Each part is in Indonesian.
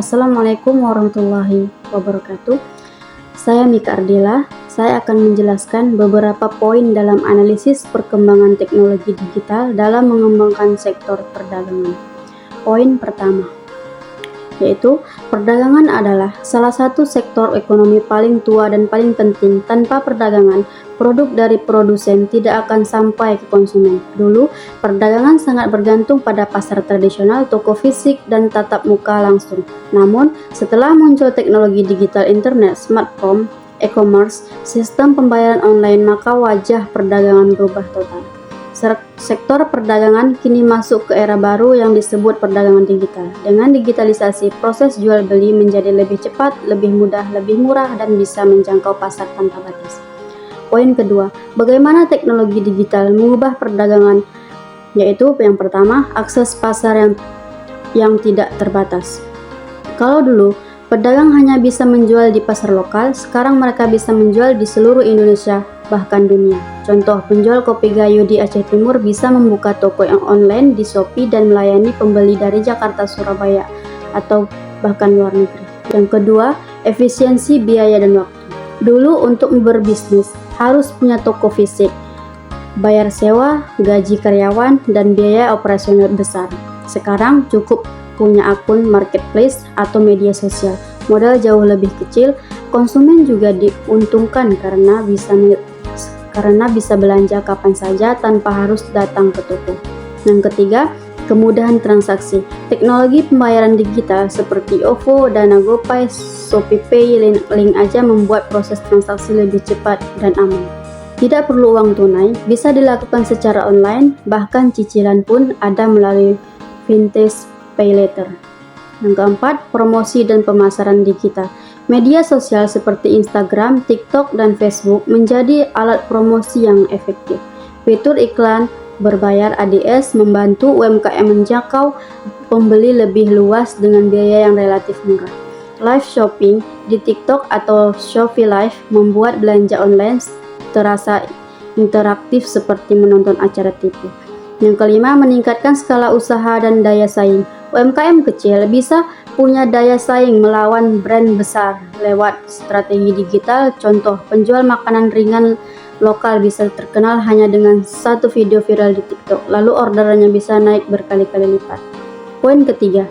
Assalamualaikum warahmatullahi wabarakatuh. Saya Mika Ardila. Saya akan menjelaskan beberapa poin dalam analisis perkembangan teknologi digital dalam mengembangkan sektor perdagangan. Poin pertama, yaitu perdagangan adalah salah satu sektor ekonomi paling tua dan paling penting. Tanpa perdagangan, produk dari produsen tidak akan sampai ke konsumen. Dulu, perdagangan sangat bergantung pada pasar tradisional, toko fisik, dan tatap muka langsung. Namun, setelah muncul teknologi digital internet, smartphone, e-commerce, sistem pembayaran online, maka wajah perdagangan berubah total. Sektor perdagangan kini masuk ke era baru yang disebut perdagangan digital. Dengan digitalisasi, proses jual beli menjadi lebih cepat, lebih mudah, lebih murah, dan bisa menjangkau pasar tanpa batas. Poin kedua, bagaimana teknologi digital mengubah perdagangan? Yaitu yang pertama, akses pasar yang tidak terbatas. Kalau dulu pedagang hanya bisa menjual di pasar lokal, sekarang mereka bisa menjual di seluruh Indonesia, bahkan dunia. Contoh, penjual kopi Gayo di Aceh Timur bisa membuka toko yang online di Shopee dan melayani pembeli dari Jakarta, Surabaya, atau bahkan luar negeri. Yang kedua, efisiensi biaya dan waktu. Dulu untuk berbisnis harus punya toko fisik, bayar sewa, gaji karyawan, dan biaya operasional besar. Sekarang cukup punya akun marketplace atau media sosial. Modal jauh lebih kecil, konsumen juga diuntungkan karena bisa belanja kapan saja tanpa harus datang ke toko. Yang ketiga, kemudahan transaksi. Teknologi pembayaran digital seperti OVO, Dana GoPay, ShopeePay, Link aja membuat proses transaksi lebih cepat dan aman. Tidak perlu uang tunai, bisa dilakukan secara online, bahkan cicilan pun ada melalui Vintage Pay Later. Yang keempat, promosi dan pemasaran digital. Media sosial seperti Instagram, TikTok, dan Facebook menjadi alat promosi yang efektif. Fitur iklan berbayar ADS membantu UMKM menjangkau pembeli lebih luas dengan biaya yang relatif murah. Live shopping di TikTok atau Shopee Live membuat belanja online terasa interaktif seperti menonton acara TV. Yang kelima, meningkatkan skala usaha dan daya saing. UMKM kecil bisa punya daya saing melawan brand besar lewat strategi digital. Contoh, penjual makanan ringan lokal bisa terkenal hanya dengan satu video viral di TikTok, lalu orderannya bisa naik berkali-kali lipat. Poin ketiga,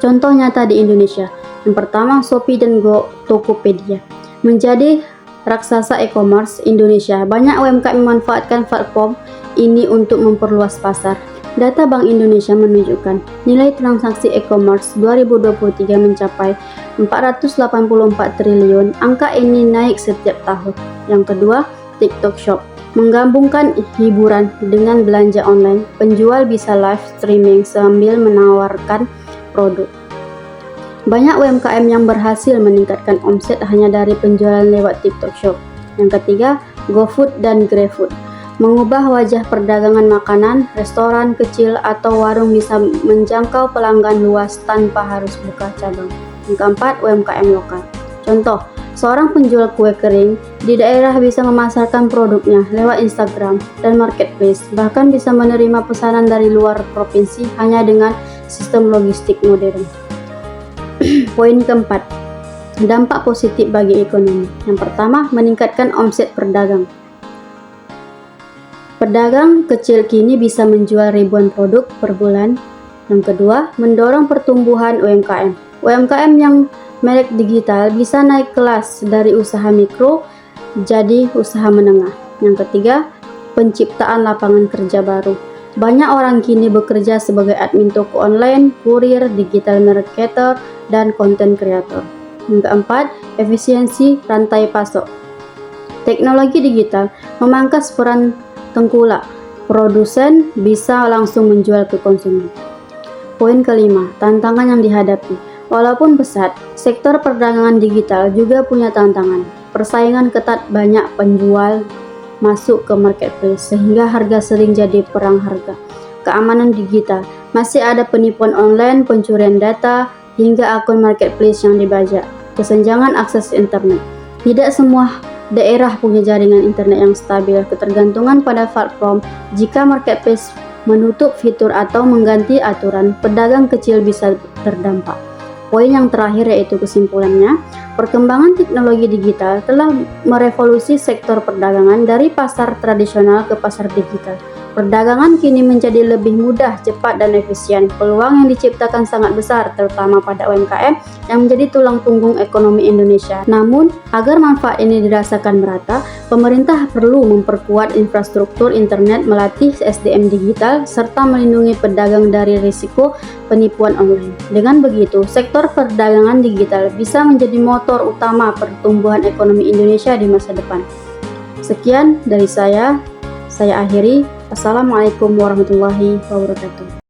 contoh nyata di Indonesia. Yang pertama, Shopee dan Tokopedia menjadi raksasa e-commerce Indonesia. Banyak UMKM memanfaatkan platform ini untuk memperluas pasar. Data Bank Indonesia menunjukkan nilai transaksi e-commerce 2023 mencapai 484 triliun. Angka ini naik setiap tahun. Yang kedua, TikTok Shop menggabungkan hiburan dengan belanja online. Penjual bisa live streaming sambil menawarkan produk. Banyak UMKM yang berhasil meningkatkan omset hanya dari penjualan lewat TikTok Shop. Yang ketiga, GoFood dan GrabFood mengubah wajah perdagangan makanan. Restoran kecil atau warung bisa menjangkau pelanggan luas tanpa harus buka cabang. Yang keempat, UMKM lokal. Contoh, seorang penjual kue kering di daerah bisa memasarkan produknya lewat Instagram dan marketplace, bahkan bisa menerima pesanan dari luar provinsi hanya dengan sistem logistik modern. Poin keempat, dampak positif bagi ekonomi. Yang pertama, meningkatkan omset pedagang. Pedagang kecil kini bisa menjual ribuan produk per bulan. Yang kedua, mendorong pertumbuhan UMKM. UMKM yang melek digital bisa naik kelas dari usaha mikro jadi usaha menengah. Yang ketiga, penciptaan lapangan kerja baru. Banyak orang kini bekerja sebagai admin toko online, kurir, digital marketer, dan content creator. Yang keempat, efisiensi rantai pasok. Teknologi digital memangkas peran tengkulak. Produsen bisa langsung menjual ke konsumen. Poin kelima, tantangan yang dihadapi. Walaupun pesat, sektor perdagangan digital juga punya tantangan. Persaingan ketat, banyak penjual masuk ke marketplace sehingga harga sering jadi perang harga. Keamanan digital, masih ada penipuan online, pencurian data, hingga akun marketplace yang dibajak. Kesenjangan akses internet. Tidak semua daerah punya jaringan internet yang stabil. Ketergantungan pada platform. Jika marketplace menutup fitur atau mengganti aturan, pedagang kecil bisa terdampak. Poin yang terakhir yaitu kesimpulannya, perkembangan teknologi digital telah merevolusi sektor perdagangan dari pasar tradisional ke pasar digital. Perdagangan kini menjadi lebih mudah, cepat, dan efisien. Peluang yang diciptakan sangat besar, terutama pada UMKM yang menjadi tulang punggung ekonomi Indonesia. Namun, agar manfaat ini dirasakan merata, pemerintah perlu memperkuat infrastruktur internet, melatih SDM digital, serta melindungi pedagang dari risiko penipuan online. Dengan begitu, sektor perdagangan digital bisa menjadi motor utama pertumbuhan ekonomi Indonesia di masa depan. Sekian dari saya akhiri. Assalamualaikum warahmatullahi wabarakatuh.